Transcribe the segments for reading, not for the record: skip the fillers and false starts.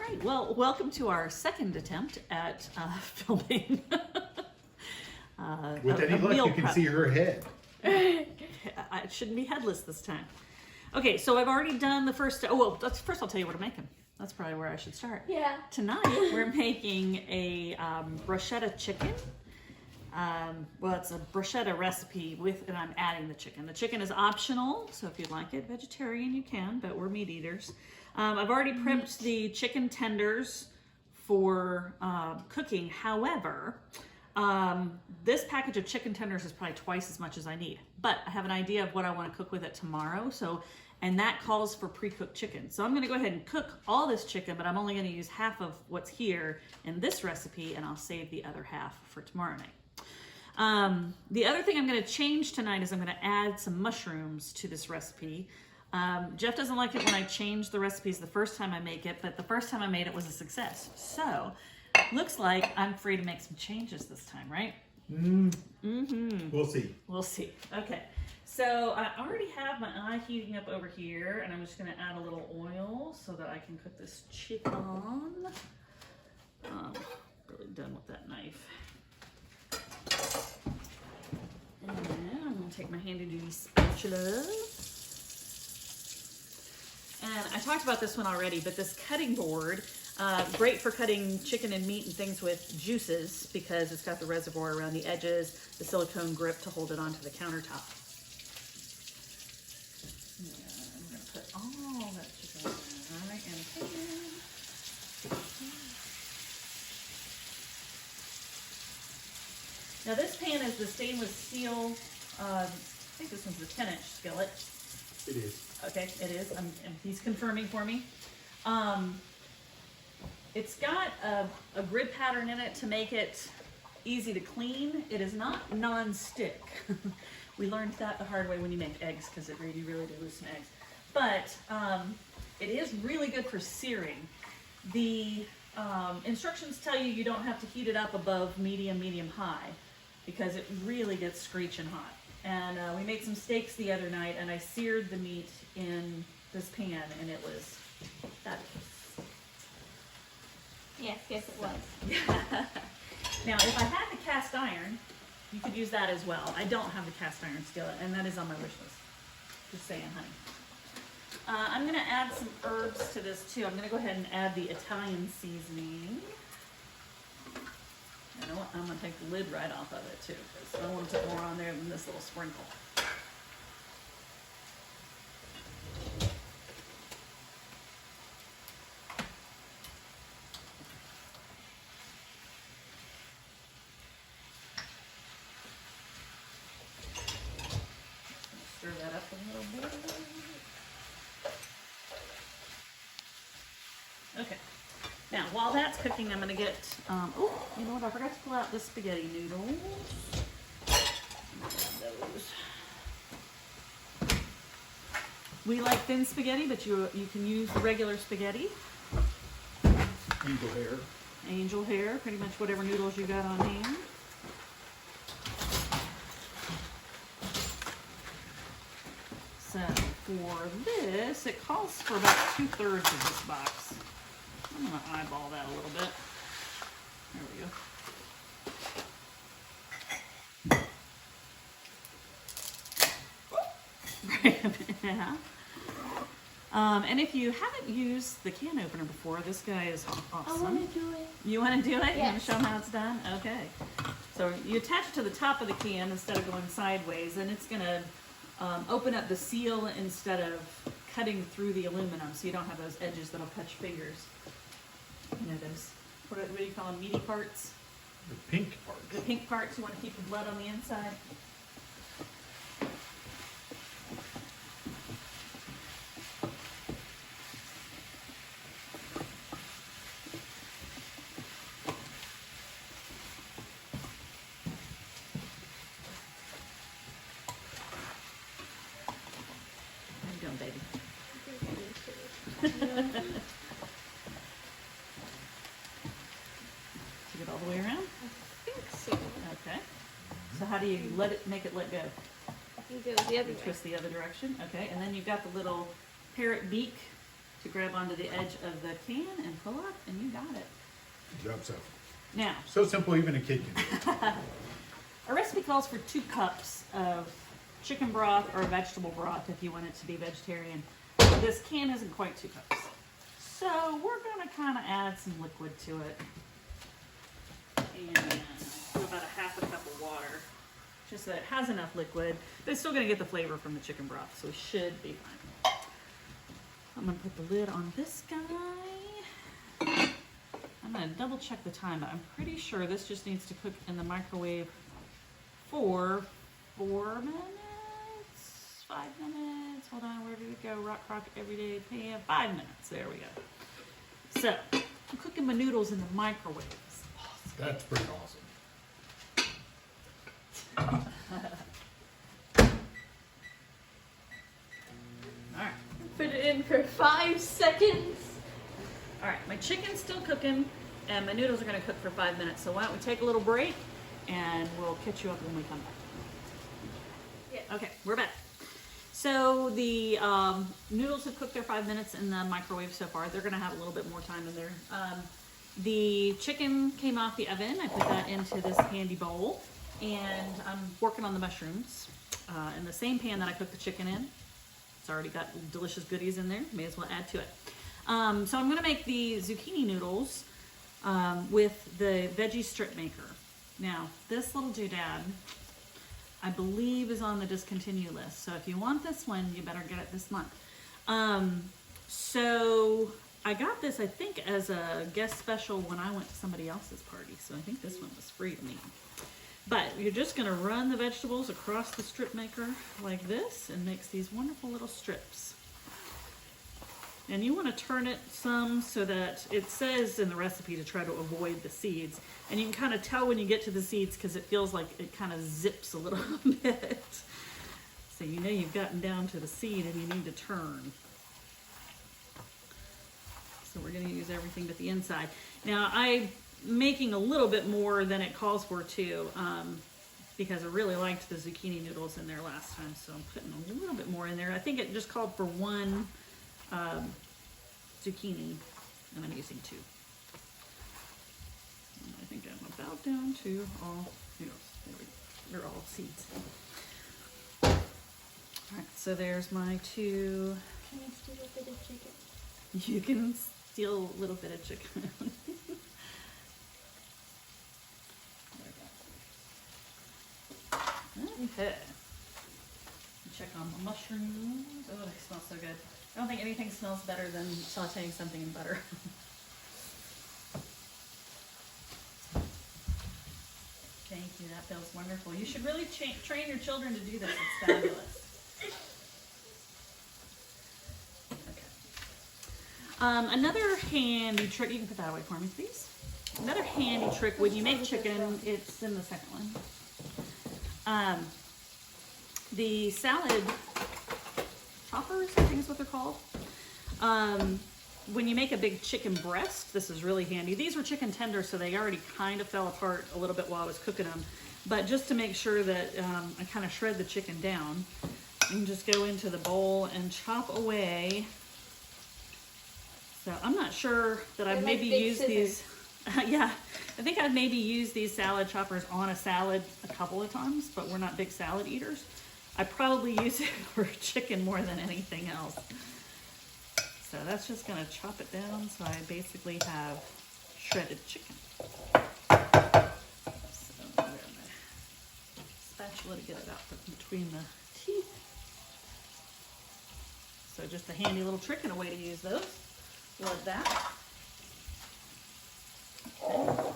right, well, welcome to our second attempt at filming. With any luck, you can see her head. It shouldn't be headless this time. Okay, so I've already done the first. Oh, well, first I'll tell you what I'm making. That's probably where I should start. Yeah. Tonight we're making a bruschetta chicken. Well, it's a bruschetta recipe and I'm adding the chicken. The chicken is optional, so if you'd like it vegetarian, you can, but we're meat eaters. I've already prepped the chicken tenders for cooking. However, this package of chicken tenders is probably twice as much as I need, but I have an idea of what I want to cook with it tomorrow. And that calls for pre-cooked chicken. So I'm going to go ahead and cook all this chicken, but I'm only going to use half of what's here in this recipe, and I'll save the other half for tomorrow night. The other thing I'm going to change tonight is I'm going to add some mushrooms to this recipe. Jeff doesn't like it when I change the recipes the first time I make it, but the first time I made it was a success. So looks like I'm free to make some changes this time, right? We'll see. We'll see. Okay. So I already have my eye heating up over here, and I'm just going to add a little oil so that I can cook this chicken. Really done with that knife. And I'm going to take my handy duty spatula. And I talked about this one already, but this cutting board, great for cutting chicken and meat and things with juices because it's got the reservoir around the edges, the silicone grip to hold it onto the countertop. And I'm going to put all that chicken right in the pan. Now this pan is the stainless steel, I think this one's the 10-inch skillet. It is. Okay, it is. He's confirming for me. It's got a grid pattern in it to make it easy to clean. It is not non-stick. We learned that the hard way when you make eggs because you really do lose some eggs. But it is really good for searing. The instructions tell you don't have to heat it up above medium high because it really gets screeching hot. And we made some steaks the other night, and I seared the meat in this pan, and it was fabulous. Yes, it was. Now, if I had the cast iron, you could use that as well. I don't have the cast iron skillet, and that is on my wish list. Just saying, honey. I'm going to add some herbs to this, too. I'm going to go ahead and add the Italian seasoning. You know what? I'm going to take the lid right off of it, too, because I want to put more on there than this little sprinkle. Stir that up a little bit. Okay. Now, while that's cooking, I'm going to get, oh, you know what, I forgot to pull out the spaghetti noodles. Those. We like thin spaghetti, but you can use the regular spaghetti. Angel hair. Angel hair, pretty much whatever noodles you got on hand. So, for this, it calls for about 2/3 of this box. I'm going to eyeball that a little bit. There we go. Yeah. And if you haven't used the can opener before, this guy is awesome. I want to do it. You want to do it? Yes. You want to show them how it's done? Okay. So you attach it to the top of the can instead of going sideways, and it's going to open up the seal instead of cutting through the aluminum, so you don't have those edges that'll cut your fingers. You know those, what do you call them, meaty parts? The pink part. The pink parts, you want to keep the blood on the inside. How you doing, baby? Take it all the way around? I think so. Okay. So how do you make it let go? I think it was the other You way. twist the other direction. Okay. And then you've got the little parrot beak to grab onto the edge of the can and pull up, and you got it. Good job, Seth. Now, So simple, even a kid can do it. our recipe calls for 2 cups of chicken broth or vegetable broth if you want it to be vegetarian. This can isn't quite 2 cups. So we're gonna kind of add some liquid to it. And do about a half a cup of water. Just so it has enough liquid, but it's still gonna get the flavor from the chicken broth, so we should be fine. I'm gonna put the lid on this guy. I'm gonna double check the time, but I'm pretty sure this just needs to cook in the microwave for 4 minutes, 5 minutes. Hold on, where did it go? Rock everyday pan. 5 minutes. There we go. So I'm cooking my noodles in the microwave. That's pretty awesome. All right. Put it in for 5 seconds. All right, my chicken's still cooking, and my noodles are gonna cook for 5 minutes. So why don't we take a little break, and we'll catch you up when we come back. Yeah. Okay, we're back. So the noodles have cooked their 5 minutes in the microwave so far. They're gonna have a little bit more time in there. The chicken came off the oven. I put that into this handy bowl, and I'm working on the mushrooms in the same pan that I cooked the chicken in. It's already got delicious goodies in there. May as well add to it. So I'm gonna make the zucchini noodles with the veggie strip maker. Now, this little doodad, I believe, is on the discontinue list. So if you want this one, you better get it this month. So I got this, I think, as a guest special when I went to somebody else's party. So I think this one was free to me. But you're just gonna run the vegetables across the strip maker like this, and makes these wonderful little strips. And you want to turn it some so that it says in the recipe to try to avoid the seeds. And you can kind of tell when you get to the seeds because it feels like it kind of zips a little bit. So you know you've gotten down to the seed and you need to turn. So we're going to use everything but the inside. Now I'm making a little bit more than it calls for too, because I really liked the zucchini noodles in there last time. So I'm putting a little bit more in there. I think it just called for 1 zucchini, and I'm using 2. And I think I'm about down to all noodles. They're all seeds. All right, so there's my 2. Can I steal a bit of chicken? You can steal a little bit of chicken. Okay. Check on the mushrooms. Oh, they smell so good. I don't think anything smells better than sauteing something in butter. Thank you, that feels wonderful. You should really train your children to do this. It's fabulous. Okay. Another handy trick, you can put that away for me, please. Another handy trick when you make chicken, it's in the second one. The salad choppers, I think is what they're called. When you make a big chicken breast, this is really handy. These were chicken tenders, so they already kind of fell apart a little bit while I was cooking them. But just to make sure that I kind of shred the chicken down, you can just go into the bowl and chop away. So I'm not sure that I've maybe used these. Yeah, I think I've maybe used these salad choppers on a salad a couple of times, but we're not big salad eaters. I probably use it for chicken more than anything else. So that's just gonna chop it down so I basically have shredded chicken. So I'm gonna spatula to get it out between the teeth. So just a handy little trick and a way to use those. Love that. Okay.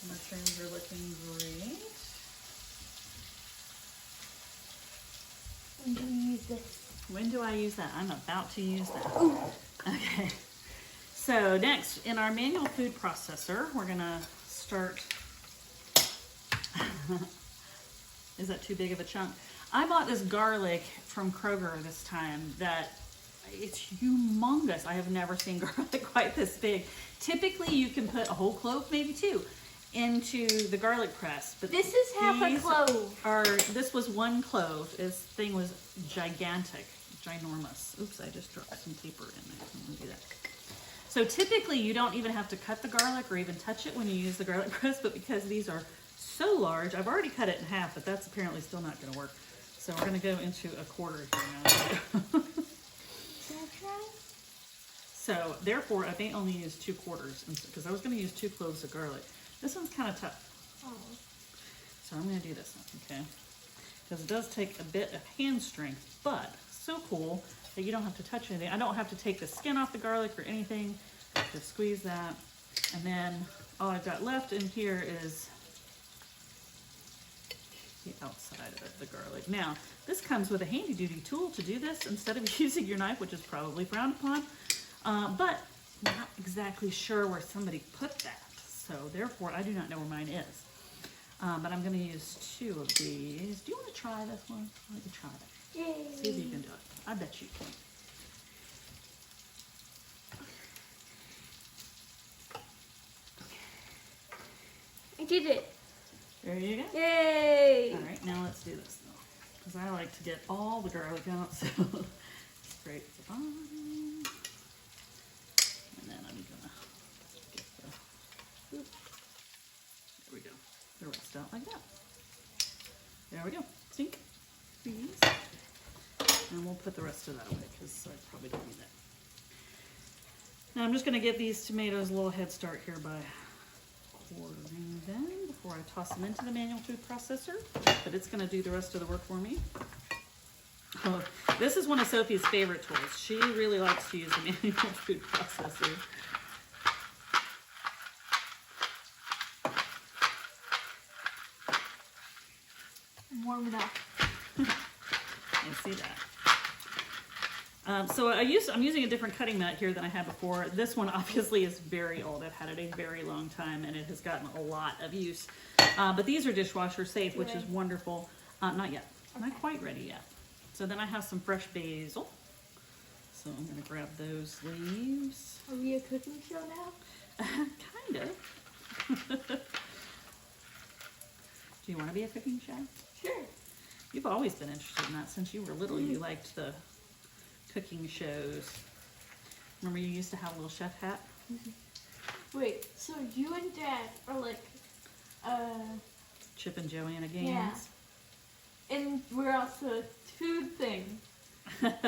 Mushrooms are looking great. When do you use this? When do I use that? I'm about to use that. Ooh. Okay. So next, in our manual food processor, we're gonna start. Is that too big of a chunk? I bought this garlic from Kroger this time that it's humongous. I have never seen garlic quite this big. Typically you can put a whole clove, maybe 2. into the garlic press. But This is half a these clove. This was one clove. This thing was gigantic, ginormous. Oops, I just dropped some paper in there. I don't want to do that. So typically you don't even have to cut the garlic or even touch it when you use the garlic press, but because these are so large, I've already cut it in half, but that's apparently still not going to work. So we're going to go into a quarter here now. Can I try? So therefore, I may only use 2/4 because I was going to use 2 cloves of garlic. This one's kind of tough. Oh. So I'm going to do this one, okay? Because it does take a bit of hand strength, but so cool that you don't have to touch anything. I don't have to take the skin off the garlic or anything. Just squeeze that. And then all I've got left in here is the outside of it, the garlic. Now, this comes with a handy duty tool to do this instead of using your knife, which is probably frowned upon. But not exactly sure where somebody put that. So therefore, I do not know where mine is. But I'm going to use 2 of these. Do you want to try this one? Let me try it. Yay. See if you can do it. I bet you can. I did it. There you go. Yay. All right, now let's do this though. Because I like to get all the garlic out, so scrape the bottom. And then I'm gonna get the, there we go, the rest out like that. There we go, sink, please. And we'll put the rest of that away because I probably don't need that. Now I'm just gonna give these tomatoes a little head start here by quartering them before I toss them into the manual food processor, but it's going to do the rest of the work for me. Oh, this is one of Sophie's favorite tools. She really likes to use the manual food processor. I'm warm enough. I see that. So I'm using a different cutting mat here than I had before. This one obviously is very old. I've had it a very long time and it has gotten a lot of use. But these are dishwasher safe, which is wonderful. Not yet. Okay. Not quite ready yet. So then I have some fresh basil. So I'm going to grab those leaves. Are we a cooking show now? Kind of. Do you want to be a cooking show? Sure. You've always been interested in that. Since you were little, you liked the cooking shows. Remember you used to have a little chef hat? Wait, so you and Dad are like, Chip and Joanna games. yeah. And we're also a food thing.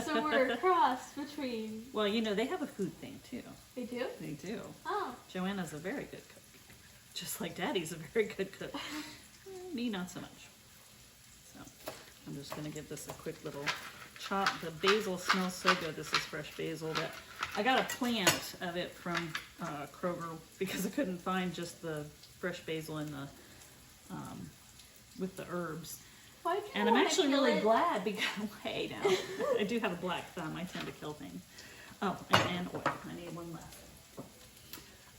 So we're a cross between. Well, you know, they have a food thing too. They do? They do. Oh. Joanna's a very good cook. Just like Daddy's a very good cook. Me, not so much. So I'm just gonna give this a quick little chop. The basil smells so good. This is fresh basil that I got a plant of it from Kroger because I couldn't find just the fresh basil in the with the herbs. And I'm actually really glad because hey now I do have a black thumb. I tend to kill things. Oh, and oil. I need one left.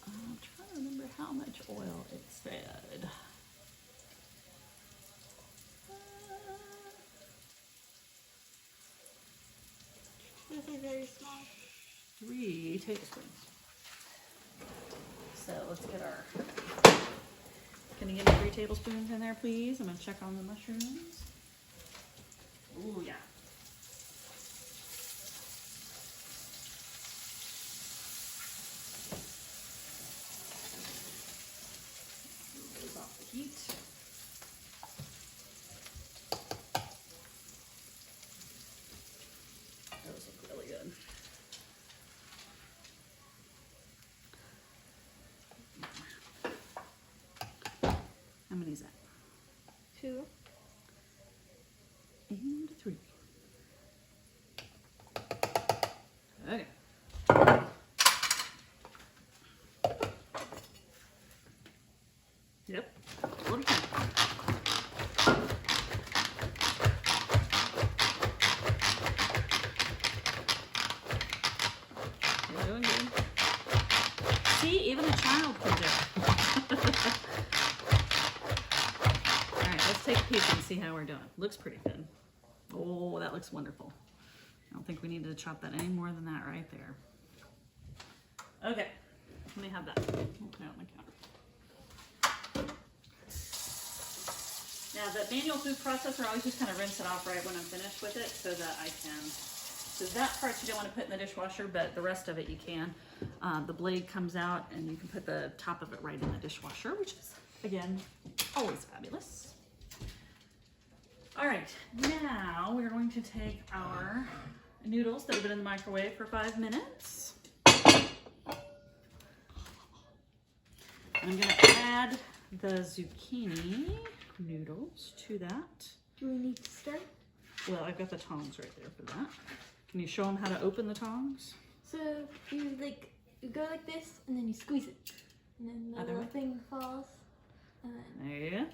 I'm trying to remember how much oil it said. This is very small. 3 tablespoons. So let's get our. Can you give me 3 tablespoons in there, please? I'm gonna check on the mushrooms. Ooh, yeah. Goes off the heat. Those look really good. How many is that? 2. And 3. Okay. Yep. What do you You're doing good. See, even a child can do it. Alright, let's take a peek and see how we're doing. Looks pretty good. Oh, that looks wonderful. I don't think we need to chop that any more than that right there. Okay, let me have that. Okay, on my counter. Now the manual food processor, I always just kind of rinse it off right when I'm finished with it so that I can, so that part you don't want to put in the dishwasher, but the rest of it you can. The blade comes out and you can put the top of it right in the dishwasher, which is, again, always fabulous. All right, now we're going to take our noodles that have been in the microwave for 5 minutes. I'm gonna add the zucchini noodles to that. Do we need to start? Well, I've got the tongs right there for that. Can you show them how to open the tongs? So you go like this, and then you squeeze it, and then the Other little way. thing falls, and then There you go.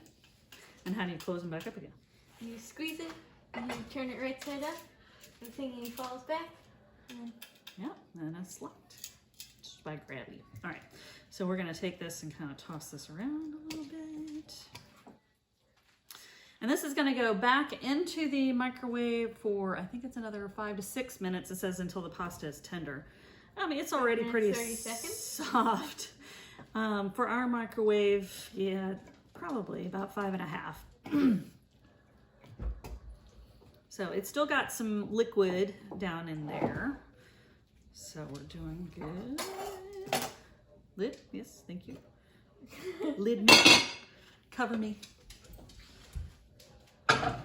And how do you close them back up again? you squeeze it, and you turn it right side up, the thingy falls back, and then Yeah, and it's locked just by gravity. All right, so we're gonna take this and kind of toss this around a little bit. And this is gonna go back into the microwave for, I think it's another 5 to 6 minutes. It says until the pasta is tender. I mean, it's already pretty 30 seconds. soft. For our microwave, yeah, probably about 5.5. So it's still got some liquid down in there. So we're doing good. Lid, yes, thank you. Lid me, cover me. All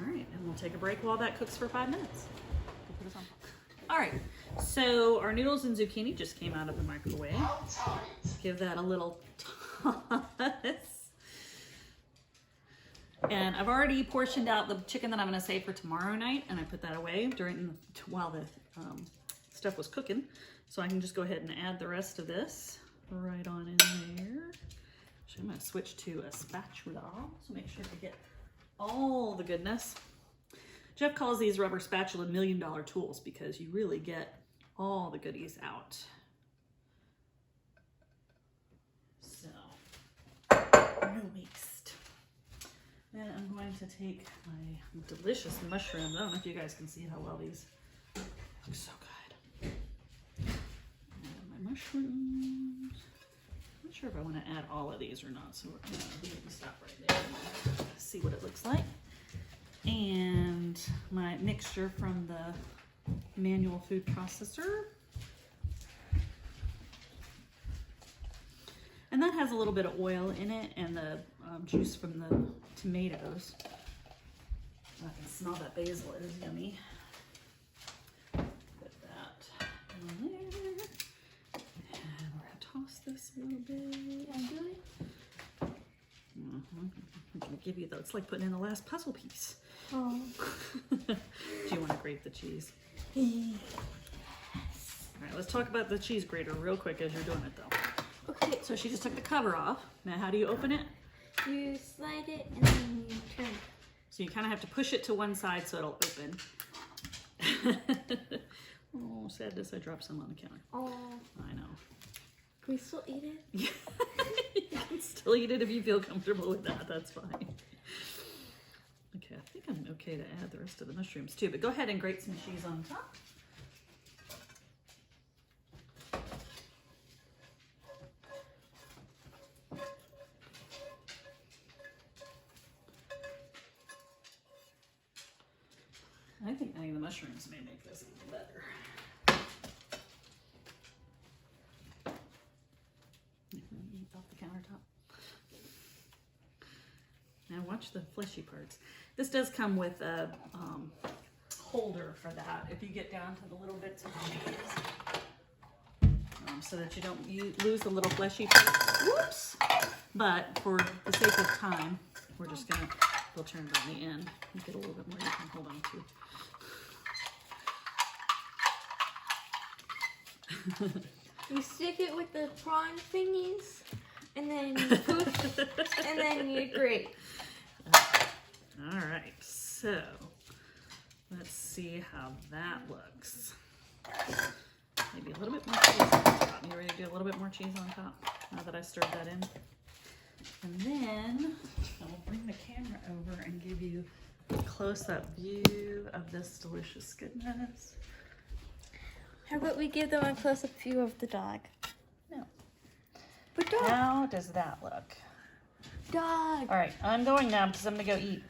right, and we'll take a break while that cooks for 5 minutes. Put this on. All right, so our noodles and zucchini just came out of the microwave. Give that a little toss. And I've already portioned out the chicken that I'm gonna save for tomorrow night, and I put that away while the stuff was cooking. So I can just go ahead and add the rest of this right on in there. So I'm gonna switch to a spatula, so make sure to get all the goodness. Jeff calls these rubber spatula $1 million tools because you really get all the goodies out. So, no waste. Then I'm going to take my delicious mushrooms. I don't know if you guys can see how well these look so good. Add my mushrooms. Not sure if I want to add all of these or not, so we're going to stop right there and see what it looks like. And my mixture from the manual food processor. And that has a little bit of oil in it and the juice from the tomatoes. I can smell that basil, it is yummy. Put that in there. And we're gonna toss this a little bit. I'm doing. I'm gonna give you though, it's like putting in the last puzzle piece. Oh. Do you want to grate the cheese? Yes. All right, let's talk about the cheese grater real quick as you're doing it though. Okay. So she just took the cover off. Now how do you open it? You slide it and then you turn it. So you kind of have to push it to one side so it'll open. Oh, sadness, I dropped some on the counter. Oh. I know. Can we still eat it? You can still eat it if you feel comfortable with that, that's fine. Okay, I think I'm okay to add the rest of the mushrooms too, but go ahead and grate some cheese on top. I think adding the mushrooms may make this even better. Off the countertop. Now watch the fleshy parts. This does come with a holder for that. If you get down to the little bits of cheese, so that you don't lose the little fleshy parts. Whoops! But for the sake of time, we're just gonna, we'll turn it on the end. You get a little bit more you can hold on to. You stick it with the prawn thingies, and then you push, and then you grate. All right, so let's see how that looks. Maybe a little bit more cheese on top. You ready to do a little bit more cheese on top now that I stirred that in? And then I'll bring the camera over and give you a close-up view of this delicious goodness. How about we give them a close-up view of the dog? No. But dog. How does that look? Dog. All right, I'm going now because I'm gonna go eat.